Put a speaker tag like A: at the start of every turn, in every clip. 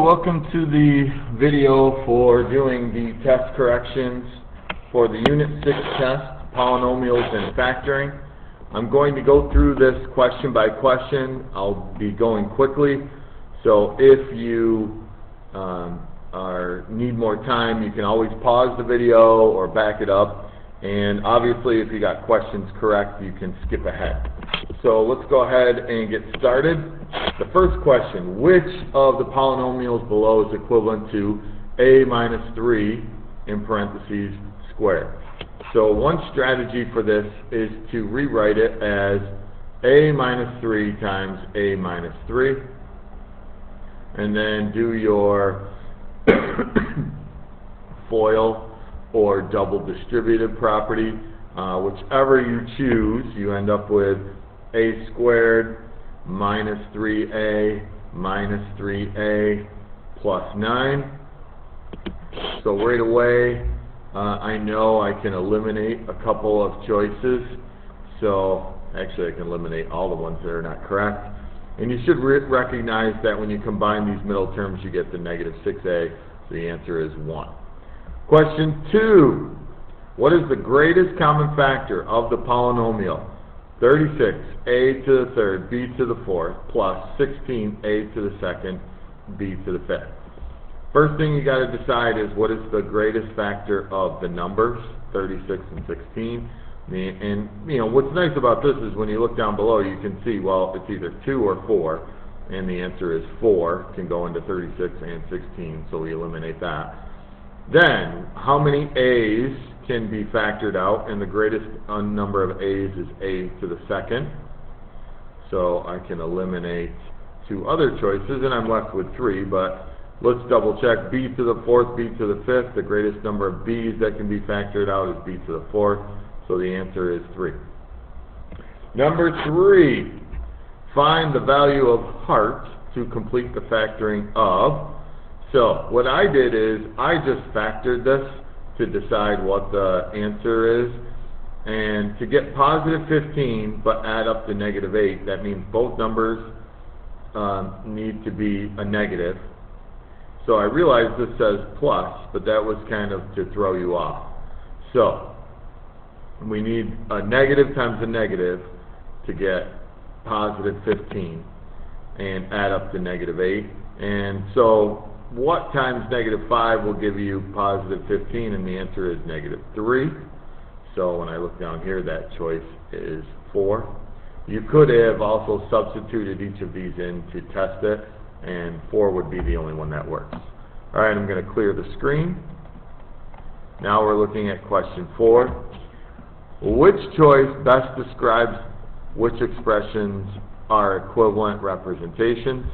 A: Hello, welcome to the video for doing the test corrections for the Unit 6 test, polynomials and factoring. I'm going to go through this question by question. I'll be going quickly, so if you need more time, you can always pause the video or back it up, and obviously if you got questions correct, you can skip ahead. So let's go ahead and get started. The first question, which of the polynomials below is equivalent to a minus 3 in parentheses squared? So one strategy for this is to rewrite it as a minus 3 times a minus 3, and then do your FOIL or double distributive property. Whichever you choose, you end up with a squared minus 3a minus 3a plus 9. So right away, I know I can eliminate a couple of choices. So actually I can eliminate all the ones that are not correct. And you should recognize that when you combine these middle terms, you get the negative 6a. So the answer is 1. Question 2. What is the greatest common factor of the polynomial 36 a to the third b to the fourth plus 16 a to the second b to the fifth? First thing you got to decide is what is the greatest factor of the numbers 36 and 16. And you know what's nice about this is when you look down below, you can see, well, it's either 2 or 4, and the answer is 4 can go into 36 and 16, so we eliminate that. Then how many a's can be factored out, and the greatest number of a's is a to the second. So I can eliminate 2 other choices, and I'm left with 3, but let's double check. B to the fourth, b to the fifth, the greatest number of b's that can be factored out is b to the fourth, so the answer is 3. Number 3, find the value of heart to complete the factoring of. So what I did is I just factored this to decide what the answer is, and to get positive 15 but add up to negative 8, that means both numbers need to be a negative. So I realize this says plus, but that was kind of to throw you off. So we need a negative times a negative to get positive 15 and add up to negative 8. And so what times negative 5 will give you positive 15, and the answer is negative 3. So when I look down here, that choice is 4. You could have also substituted each of these in to test it, and 4 would be the only one that works. Alright, I'm going to clear the screen. Now we're looking at question 4. Which choice best describes which expressions are equivalent representations?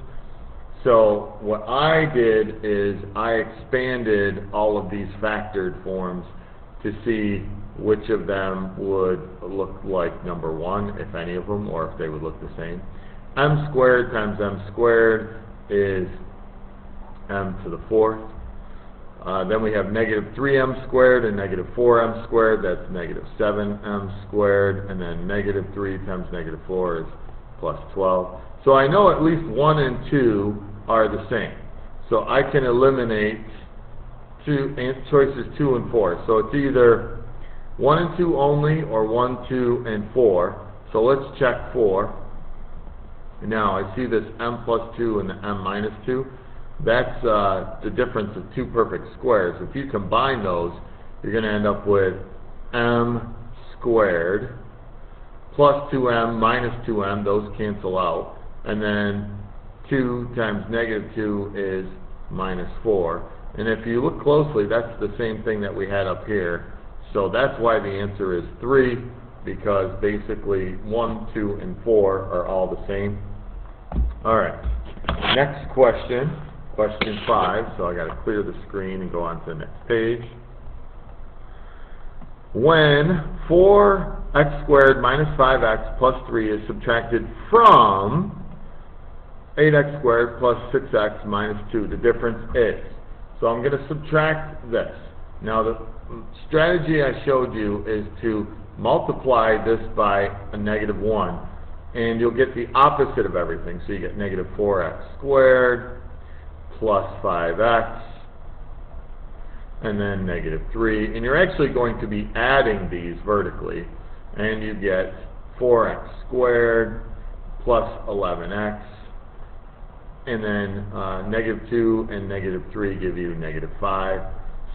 A: So what I did is I expanded all of these factored forms to see which of them would look like number 1, if any of them, or if they would look the same. M squared times m squared is m to the fourth. Then we have negative 3m squared and negative 4m squared, that's negative 7m squared, and then negative 3 times negative 4 is plus 12. So I know at least 1 and 2 are the same. So I can eliminate choices 2 and 4. So it's either 1 and 2 only, or 1, 2, and 4. So let's check 4. Now I see this m plus 2 and the m minus 2. That's the difference of 2 perfect squares. If you combine those, you're going to end up with m squared plus 2m minus 2m. Those cancel out. And then 2 times negative 2 is minus 4. And if you look closely, that's the same thing that we had up here. So that's why the answer is 3, because basically 1, 2, and 4 are all the same. Alright, next question, question 5. So I got to clear the screen and go on to the next page. When 4x squared minus 5x plus 3 is subtracted from 8x squared plus 6x minus 2, the difference is. So I'm going to subtract this. Now the strategy I showed you is to multiply this by a negative 1, and you'll get the opposite of everything. So you get negative 4x squared plus 5x, and then negative 3. And you're actually going to be adding these vertically, and you get 4x squared plus 11x, and then negative 2 and negative 3 give you negative 5.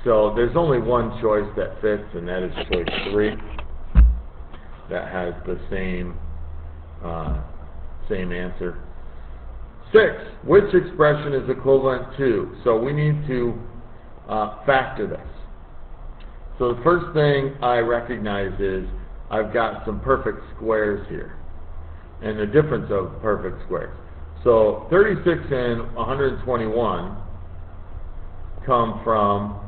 A: So there's only one choice that fits, and that is choice 3. That has the same answer. 6, which expression is equivalent to? So we need to factor this. So the first thing I recognize is I've got some perfect squares here, and the difference of perfect squares. So 36 and 121 come from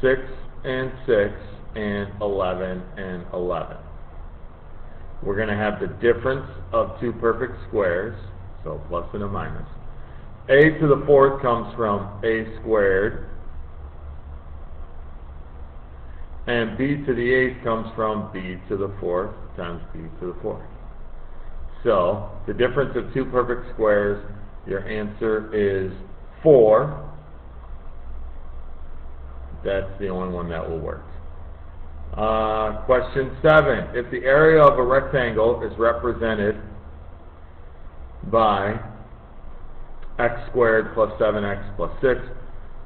A: 6 and 6 and 11 and 11. We're going to have the difference of two perfect squares, so plus and a minus. A to the 4th comes from a squared, and b to the 8th comes from b to the 4th times b to the 4th. So the difference of two perfect squares, your answer is 4. That's the only one that will work. Question 7. If the area of a rectangle is represented by x squared plus 7x plus 6,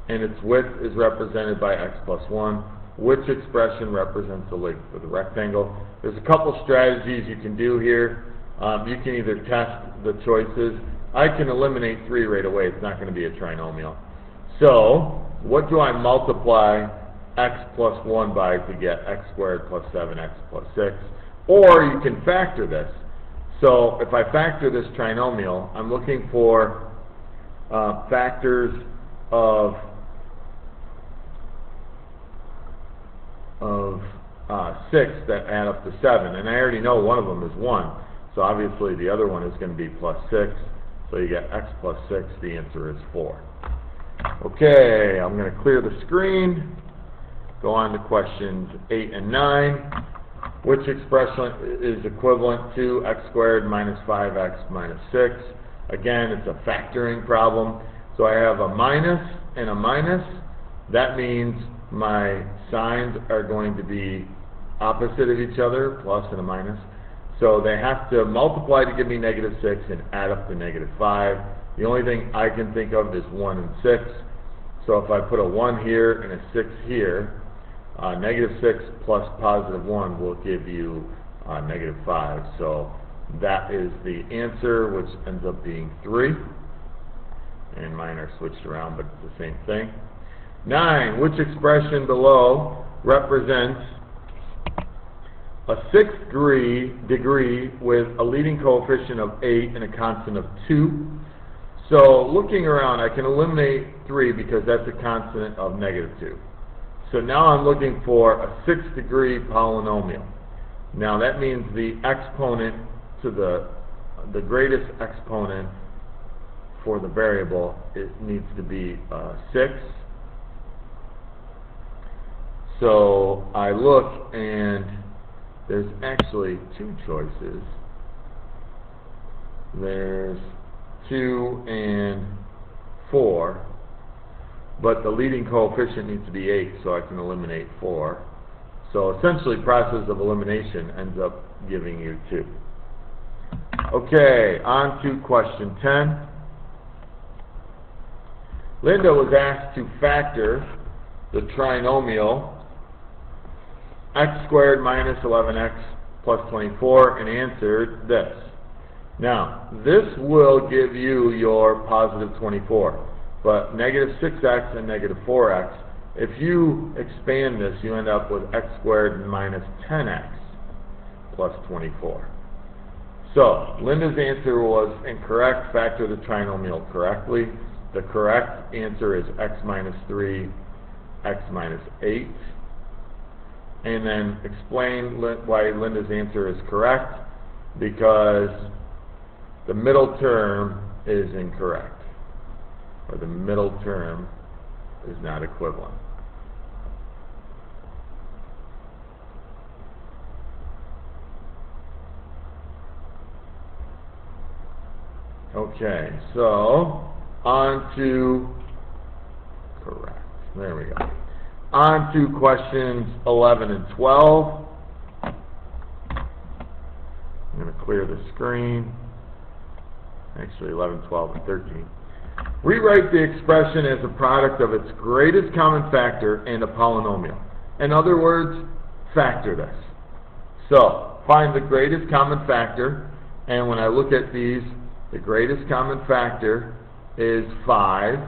A: and its width is represented by x plus 1, which expression represents the length of the rectangle? There's a couple strategies you can do here. You can either test the choices. I can eliminate 3 right away. It's not going to be a trinomial. So, what do I multiply x plus 1 by to get x squared plus 7x plus 6? Or you can factor this. So, if I factor this trinomial, I'm looking for factors of 6 that add up to 7. And I already know one of them is 1. So obviously the other one is going to be plus 6. So you get x plus 6. The answer is 4. Okay, I'm going to clear the screen. Go on to questions 8 and 9. Which expression is equivalent to x squared minus 5x minus 6? Again, it's a factoring problem. So I have a minus and a minus. That means my signs are going to be opposite of each other, plus and a minus. So they have to multiply to give me negative 6 and add up to negative 5. The only thing I can think of is 1 and 6. So if I put a 1 here and a 6 here, negative 6 plus positive 1 will give you negative 5. So that is the answer, which ends up being 3. And mine are switched around, but it's the same thing. 9. Which expression below represents a 6th degree with a leading coefficient of 8 and a constant of 2? So looking around, I can eliminate 3 because that's a constant of negative 2. So now I'm looking for a 6th degree polynomial. Now that means the exponent to the greatest exponent for the variable, it needs to be 6. So I look, and there's actually 2 choices. There's 2 and 4, but the leading coefficient needs to be 8, so I can eliminate 4. So essentially, process of elimination ends up giving you 2. Okay, on to question 10. Linda was asked to factor the trinomial x squared minus 11x plus 24 and answered this. Now, this will give you your positive 24, but negative 6x and negative 4x, if you expand this, you end up with x squared minus 10x plus 24. So, Linda's answer was incorrect. Factor the trinomial correctly. The correct answer is x minus 3, x minus 8. And then explain why Linda's answer is correct, because the middle term is incorrect, or the middle term is not equivalent. Okay, so on to on to questions 11 and 12. I'm going to clear the screen. Actually, 11, 12, and 13. Rewrite the expression as a product of its greatest common factor and a polynomial. In other words, factor this. So, find the greatest common factor, and when I look at these, the greatest common factor is 5.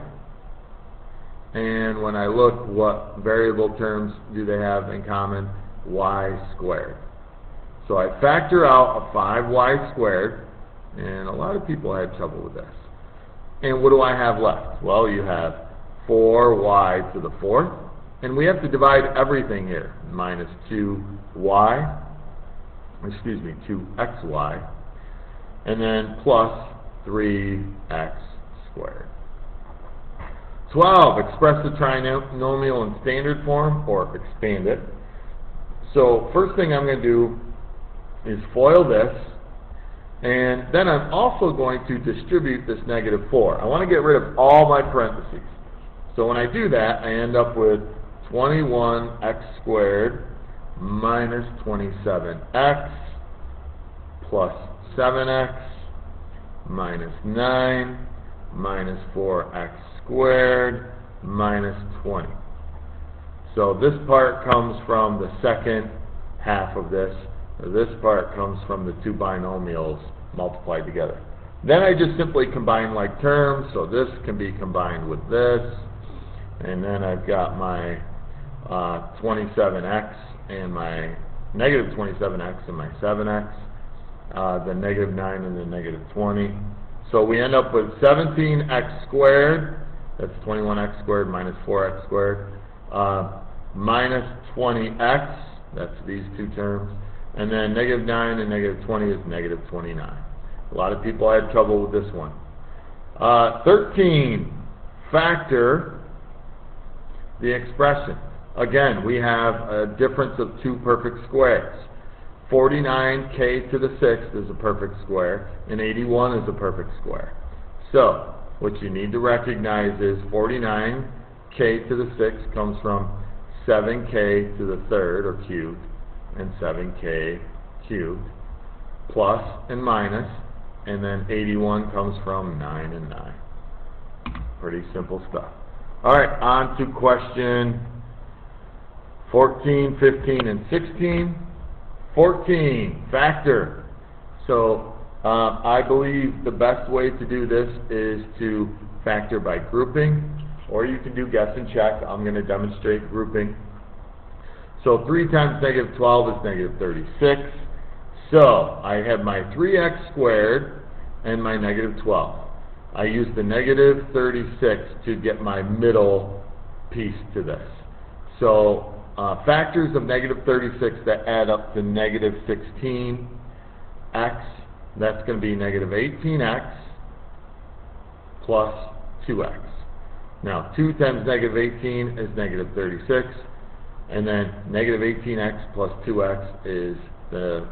A: And when I look, what variable terms do they have in common? Y squared. So I factor out a 5y squared, and a lot of people had trouble with this. And what do I have left? Well, you have 4y to the 4th, and we have to divide everything here. Minus 2xy, and then plus 3x squared. 12, express the trinomial in standard form, or expand it. So first thing I'm going to do is FOIL this, and then I'm also going to distribute this negative 4. I want to get rid of all my parentheses. So when I do that, I end up with 21x squared minus 27x plus 7x minus 9 minus 4x squared minus 20. So this part comes from the second half of this. This part comes from the two binomials multiplied together. Then I just simply combine like terms, so this can be combined with this, and then I've got my 27x and my negative 27x and my 7x, the negative 9 and the negative 20. So we end up with 17x squared, that's 21x squared minus 4x squared, minus 20x, that's these two terms, and then negative 9 and negative 20 is negative 29. A lot of people had trouble with this one. 13, factor the expression. Again, we have a difference of two perfect squares. 49k to the 6th is a perfect square, and 81 is a perfect square. So, what you need to recognize is 49k to the 6th comes from 7k to the 3rd, or cubed, and 7k cubed, plus and minus, and then 81 comes from 9 and 9. Pretty simple stuff. Alright, on to question 14, 15, and 16. 14, factor. So, I believe the best way to do this is to factor by grouping, or you can do guess and check. I'm going to demonstrate grouping. So 3 times negative 12 is negative 36. So I have my 3x squared and my negative 12. I use the negative 36 to get my middle piece to this. So factors of negative 36 that add up to negative 16x, that's going to be negative 18x plus 2x. Now 2 times negative 18 is negative 36. And then negative 18x plus 2x is the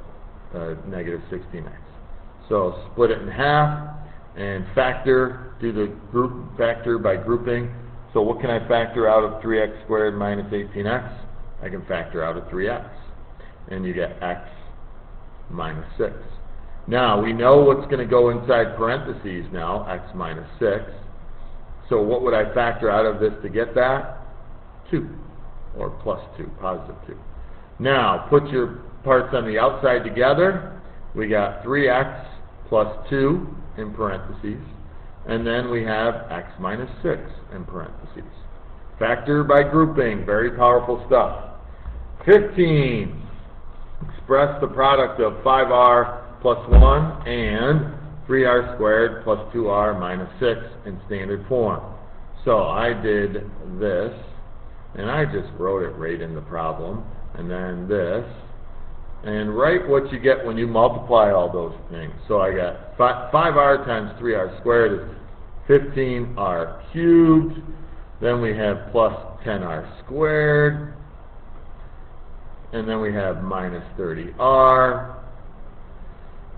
A: negative 16x. So split it in half and factor, do the group factor by grouping. So what can I factor out of 3x squared minus 18x? I can factor out of 3x. And you get x minus 6. Now, we know what's going to go inside parentheses now, x minus 6. So what would I factor out of this to get that? 2. Or plus 2, positive 2. Now, put your parts on the outside together. We got 3x plus 2 in parentheses. And then we have x minus 6 in parentheses. Factor by grouping, very powerful stuff. 15, express the product of 5r plus 1 and 3r squared plus 2r minus 6 in standard form. So I did this, and I just wrote it right in the problem, and then this, and write what you get when you multiply all those things. So I got 5r times 3r squared is 15r cubed, then we have plus 10r squared, and then we have minus 30r.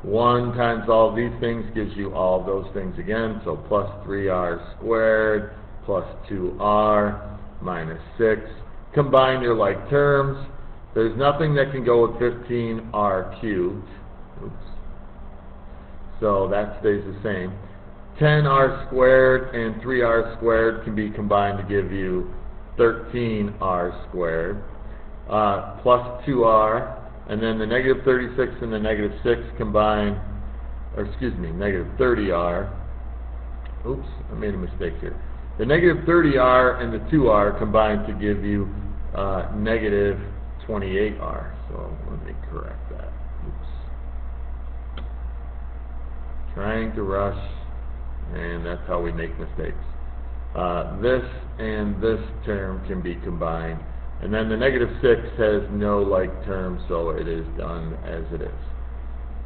A: 1 times all of these things gives you all of those things again, so plus 3r squared plus 2r minus 6 combine your like terms. There's nothing that can go with 15r cubed. Oops. So that stays the same. 10r squared and 3r squared can be combined to give you 13r squared, plus 2r, and then the negative 36 and the negative 6 combine, or excuse me, negative 30r. Oops, I made a mistake here. The negative 30r and the 2r combine to give you negative 28r. So let me correct that. Oops. Trying to rush, and that's how we make mistakes. This and this term can be combined, and then the negative 6 has no like term, so it is done as it is.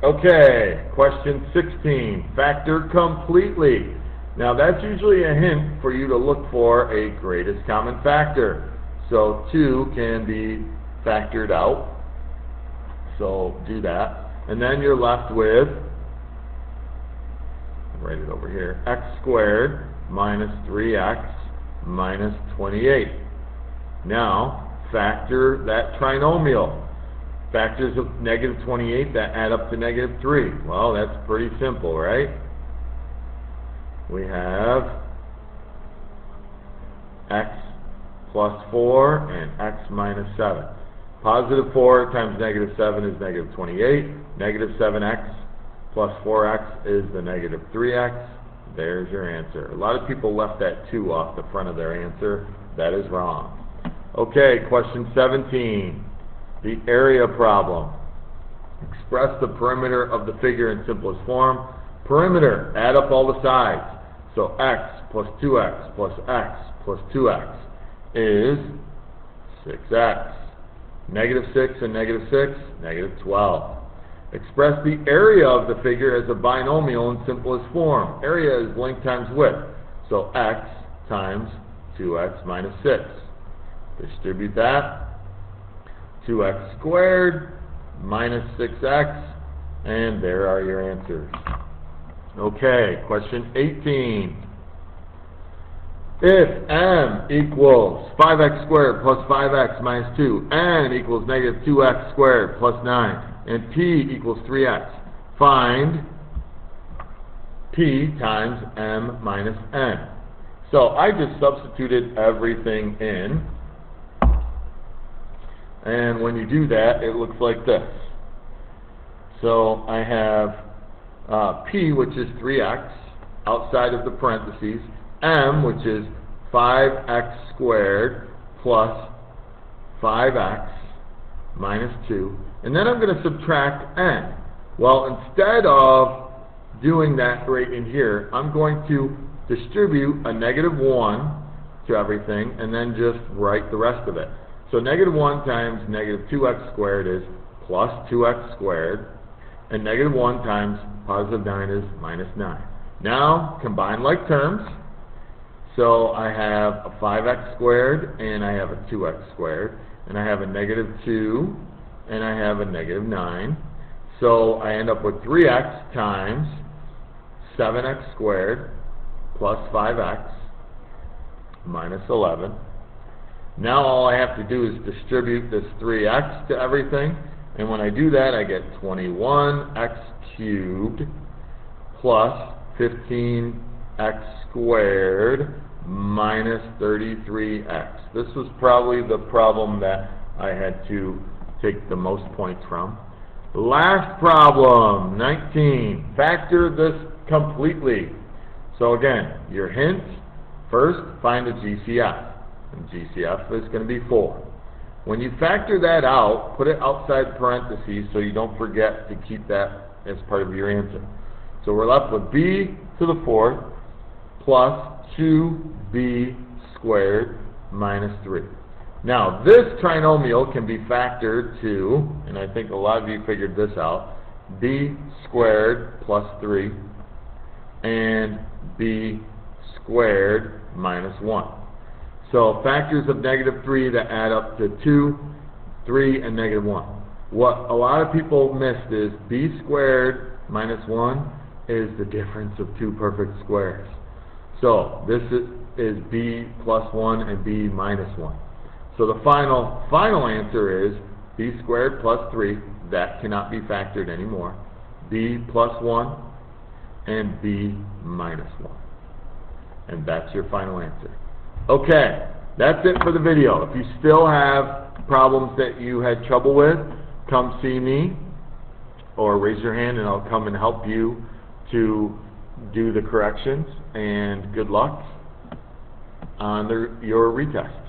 A: Okay, question 16, factor completely. Now that's usually a hint for you to look for a greatest common factor. So 2 can be factored out, so do that, and then you're left with, write it over here, x squared minus 3x minus 28. Now, factor that trinomial. Factors of negative 28 that add up to negative 3. Well, that's pretty simple, right? We have x plus 4 and x minus 7. Positive 4 times negative 7 is negative 28. Negative 7x plus 4x is the negative 3x. There's your answer. A lot of people left that 2 off the front of their answer. That is wrong. Okay, question 17. The area problem. Express the perimeter of the figure in simplest form. Perimeter, add up all the sides. So x plus 2x plus x plus 2x is 6x. Negative 6 and negative 6, negative 12. Express the area of the figure as a binomial in simplest form. Area is length times width. So x times 2x minus 6. Distribute that. 2x squared minus 6x, and there are your answers. Okay, question 18. If m equals 5x squared plus 5x minus 2, n equals negative 2x squared plus 9, and p equals 3x, find p times m minus n. So I just substituted everything in, and when you do that, it looks like this. So I have p, which is 3x, outside of the parentheses, m, which is 5x squared plus 5x minus 2, and then I'm going to subtract n. Well, instead of doing that right in here, I'm going to distribute a negative 1 to everything, and then just write the rest of it. So negative 1 times negative 2x squared is plus 2x squared, and negative 1 times positive 9 is minus 9. Now, combine like terms. So I have a 5x squared, and I have a 2x squared, and I have a negative 2, and I have a negative 9. So I end up with 3x times 7x squared plus 5x minus 11. Now all I have to do is distribute this 3x to everything, and when I do that, I get 21x cubed plus 15x squared minus 33x. This was probably the problem that I had to take the most points from. Last problem, 19. Factor this completely. So again, your hint, first find a GCF. And GCF is going to be 4. When you factor that out, put it outside parentheses so you don't forget to keep that as part of your answer. So we're left with b to the 4th plus 2b squared minus 3. Now, this trinomial can be factored to, and I think a lot of you figured this out, b squared plus 3 and b squared minus 1. So factors of negative 3 that add up to 2, 3, and negative 1. What a lot of people missed is b squared minus 1 is the difference of two perfect squares. So this is b plus 1 and b minus 1. So the final answer is b squared plus 3, that cannot be factored anymore, b plus 1, and b minus 1. And that's your final answer. Okay, that's it for the video. If you still have problems that you had trouble with, come see me or raise your hand and I'll come and help you to do the corrections. And good luck on your retest.